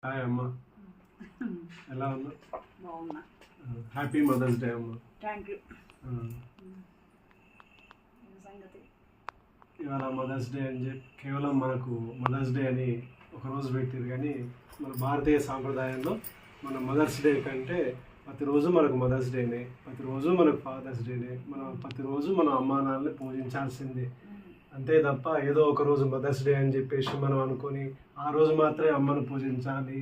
Hi అమ్మ, ఎలా ఉన్నా? బాగున్నా. హ్యాపీ మదర్స్ డే అమ్మ. Thank you. ఇవాళ మదర్స్ డే అని చెప్పి కేవలం మనకు మదర్స్ డే అని ఒకరోజు పెట్టారు, కానీ మన భారతీయ సాంప్రదాయంలో మన మదర్స్ డే కంటే ప్రతిరోజు మనకు మదర్స్ డేనే, ప్రతిరోజు మనకు ఫాదర్స్ డేనే. మనం ప్రతిరోజు మన అమ్మా నాన్నని పూజించాల్సిందే. అంతే తప్ప ఏదో ఒక రోజు మదర్స్ డే అని చెప్పేసి మనం అనుకొని ఆ రోజు మాత్రమే అమ్మను పూజించాలి,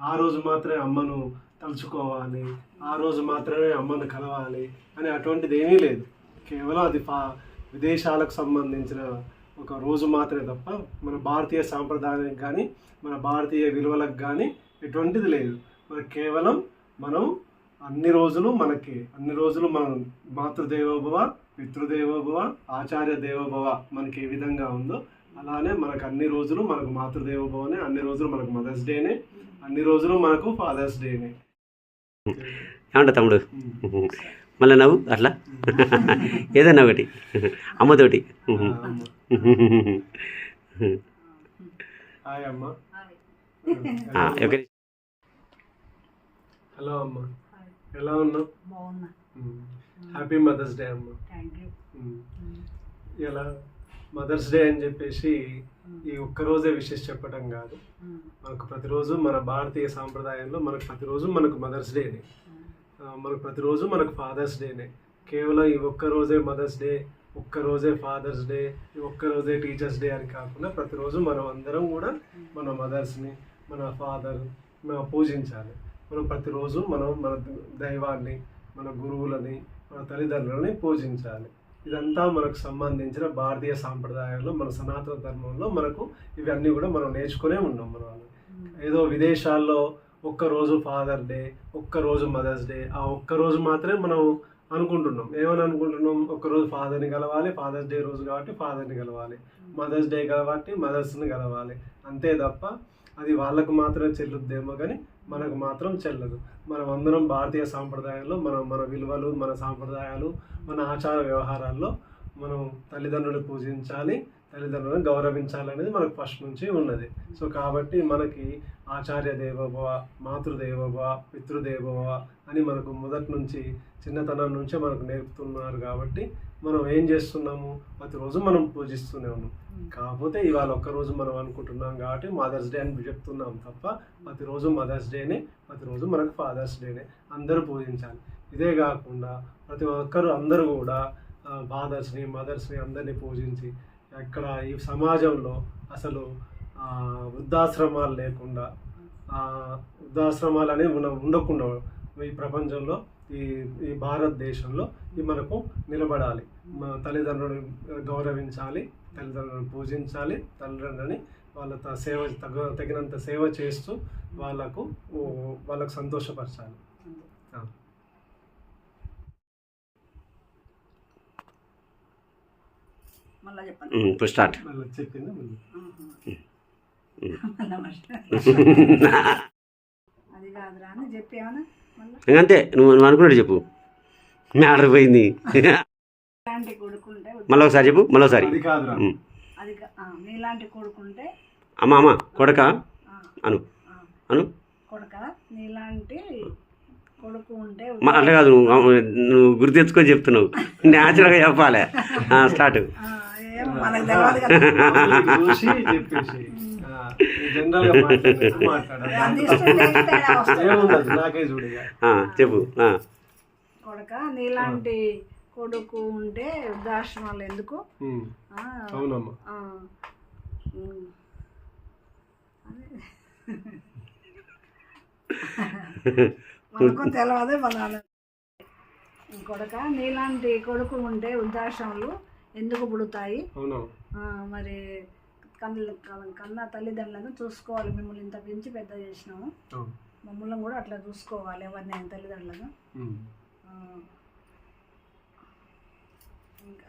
ఆ రోజు మాత్రమే అమ్మను తలుచుకోవాలి, ఆ రోజు మాత్రమే అమ్మను కలవాలి అని అటువంటిది ఏమీ లేదు. కేవలం అది విదేశాలకు సంబంధించిన ఒక రోజు మాత్రమే తప్ప మన భారతీయ సాంప్రదాయానికి కానీ మన భారతీయ విలువలకు కానీ ఎటువంటిది లేదు. మనకు కేవలం మనం అన్ని రోజులు మనం మాతృదేవోభవ, పితృదేవోభవ, ఆచార్య దేవోభవ మనకి ఏ విధంగా ఉందో అలానే మనకు అన్ని రోజులు మనకు మాతృదేవోభవనే, అన్ని రోజులు మనకు మదర్స్ డేనే, అన్ని రోజులు మనకు ఫాదర్స్ డేనే. ఏమంటా తమ్ముడు? మళ్ళీ నవ్వు అట్లా ఏదన్నా ఒకటి అమ్మతోటి. హాయ్ అమ్మ. హలో అమ్మ, ఎలా ఉన్నావు? బాగున్నా. హ్యాపీ మదర్స్ డే అమ్మ. Thank you. ఇలా మదర్స్ డే అని చెప్పేసి ఈ ఒక్కరోజే విషెస్ చెప్పడం కాదు, మనకు ప్రతిరోజు మన భారతీయ సాంప్రదాయంలో మనకు ప్రతిరోజు మనకు మదర్స్ డేనే, మనకు ప్రతిరోజు మనకు ఫాదర్స్ డేనే. కేవలం ఈ ఒక్కరోజే మదర్స్ డే, ఒక్కరోజే ఫాదర్స్ డే, ఈ ఒక్కరోజే టీచర్స్ డే అని కాకుండా ప్రతిరోజు మనం అందరం కూడా మన మదర్స్ని, మన ఫాదర్ మనం పూజించాలి. మనం ప్రతిరోజు మన దైవాన్ని, మన గురువులని, మన తల్లిదండ్రులని పూజించాలి. ఇదంతా మనకు సంబంధించిన భారతీయ సాంప్రదాయాల్లో మన సనాతన ధర్మంలో మనకు ఇవన్నీ కూడా మనం నేర్చుకునే ఉన్నాం. మనం ఏదో విదేశాల్లో ఒక్కరోజు ఫాదర్ డే, ఒక్కరోజు మదర్స్ డే, ఆ ఒక్కరోజు మాత్రమే మనం అనుకుంటున్నాం. ఏమని అనుకుంటున్నాం? ఒక్కరోజు ఫాదర్ని కలవాలి, ఫాదర్స్ డే రోజు కాబట్టి ఫాదర్ని కలవాలి, మదర్స్ డే కాబట్టి మదర్స్ని కలవాలి. అంతే తప్ప అది వాళ్ళకు మాత్రమే చెల్లుద్దేమో కానీ మనకు మాత్రం చెల్లదు. మనం అందరం భారతీయ సాంప్రదాయాల్లో మన విలువలు, మన సాంప్రదాయాలు, మన ఆచార వ్యవహారాల్లో మనం తల్లిదండ్రులను పూజించాలి, తల్లిదండ్రులను గౌరవించాలనేది మనకు ఫస్ట్ నుంచి ఉన్నది. సో కాబట్టి మనకి ఆచార్య దేవోభవ, మాతృదేవోభవ, పితృదేవోభవ అని మనకు మొదటి నుంచి చిన్నతనం నుంచే మనకు నేర్పుతున్నారు. కాబట్టి మనం ఏం చేస్తున్నాము? ప్రతిరోజు మనం పూజిస్తూనే ఉన్నాం. కాకపోతే ఇవాళ ఒక్కరోజు మనం అనుకుంటున్నాం కాబట్టి మదర్స్ డే అని చెప్తున్నాం తప్ప ప్రతిరోజు మదర్స్ డేనే, ప్రతిరోజు మనకు ఫాదర్స్ డేనే. అందరూ పూజించాలి. ఇదే కాకుండా ప్రతి ఒక్కరు అందరూ కూడా ఫాదర్స్ని, మదర్స్ని అందరినీ పూజించి ఎక్కడ ఈ సమాజంలో అసలు వృద్ధాశ్రమాలు లేకుండా, వృద్ధాశ్రమాలు అనేవి మనం ఉండకుండా ఈ ప్రపంచంలో ఈ భారతదేశంలో ఇది మనకు నిలబడాలి. తల్లిదండ్రులను గౌరవించాలి, తల్లిదండ్రులను పూజించాలి, తల్లిదండ్రులని వాళ్ళ తగినంత సేవ చేస్తూ వాళ్ళకు సంతోషపరచాలి. స్టార్ట్. చెప్పింది అది కాదురా అని చెప్పాను. అంతే, నువ్వు అనుకున్నాడు చెప్పు. మ్యాటర్ పోయింది. నీలాంటి కొడుకుంటే మళ్ళీ ఒకసారి చెప్పు, మళ్ళీ ఒకసారి. అది నీలాంటి కొడుకుంటే అమ్మ కొడక అను అను కొడక నీలాంటి కొడుకు ఉంటే అట్లా కాదు, నువ్వు గుర్తు తెచ్చుకొని చెప్తున్నావు. న్యాచురల్గా చెప్పాలి. స్టార్ట్. మనకు తెలియదు కదా. చెప్పు. కొడక నీలాంటి కొడుకు ఉంటే వృద్ధాశ్రమాలు ఎందుకు? మనకు తెలియదు. మన కొడక నీలాంటి కొడుకు ఉంటే వృద్ధాశ్రమాలు ఎందుకు పుడతాయి? మరి కన్నా తల్లిదండ్రులను చూసుకోవాలి. మిమ్మల్ని ఇంత పెంచి పెద్ద చేసినాము, మమ్మల్ని కూడా అట్లా చూసుకోవాలి. ఎవరిని తల్లిదండ్రులను ఇంకా